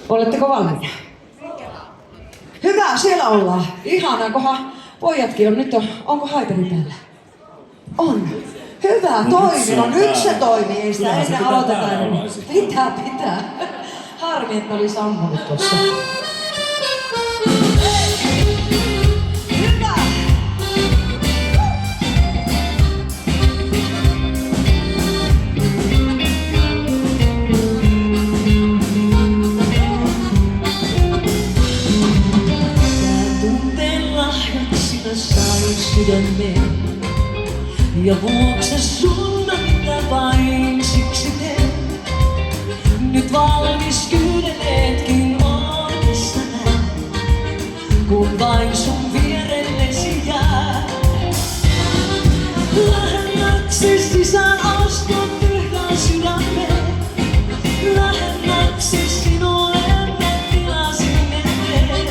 Oletteko valmiita? Hyvä, siellä ollaan. Ihanaa, kunhan pojatkin on. Onko haiperi päällä? On. Hyvä, toimi. No nyt se toimii. Ei sitä ennen aloiteta. Pitää. Harmi, että oli sammunut tuossa. Hyvä! Sydämeen. Ja vuokse sulla mitä vain siksi teen. Nyt valmis kyydeleetkin ootessa näin, kun vain sun vierellesi jää. Lähemmäksi sisään astun tyhjään sydämeen. Lähemmäksi sinulle mä tilasin eteen.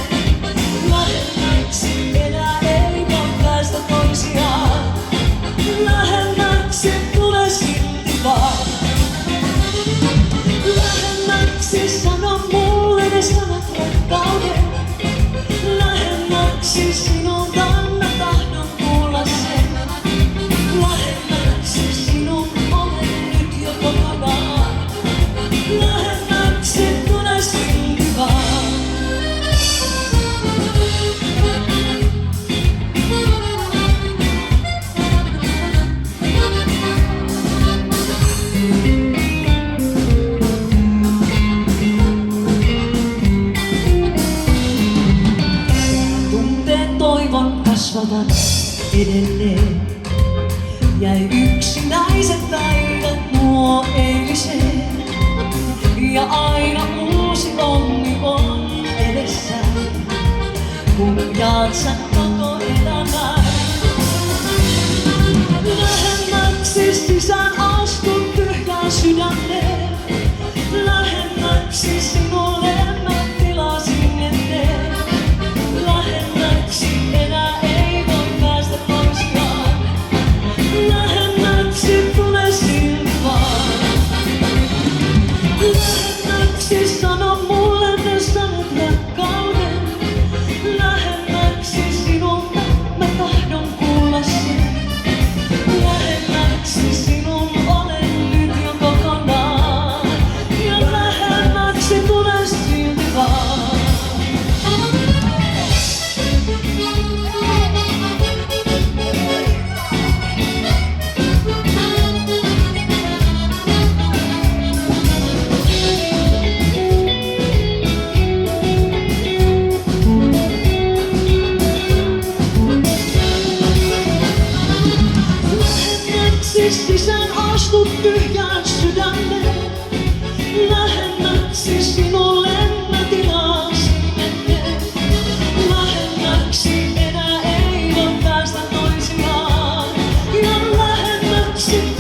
Lähemmäksi enää ei voi päästä toisiaan. Lähemmäksi tule silti vaan. Lähemmäksi sano mulle ne sanat rakkauden. Lähemmäksi sinulta mä tahdon kuulla sen. Lähemmäksi sinun olen nyt jo kokonaan. Lähemmäksi tule silti vaan. Toivon kasvavan edelleen. Jäi yksinäiset päivät nuo eiliseen. Ja aina uusi onni on edessään, kun jaat sä koko elämää. Lähemmäksi sisään astun tyhjään sydämeen. Lähemmäksi sinulle mä tilasin eteen. Lähemmäksi enää ei voi päästä toisiaan. Lähemmäksi tule silti vaan. Lähemmäksi sano mulle ne sanat rakkauden. Lähemmäksi sinulta mä tahdon kuulla sen. Lähemmäksi sinun olen nyt jo kokonaan. Ja lähemmäksi tule silti vaan. Sisään astut tyhjään sydämeen. Lähemmäksi sinulle mä tilasin eteen. Lähemmäksi enää ei voi päästä toisiaan. Ja lähemmäksi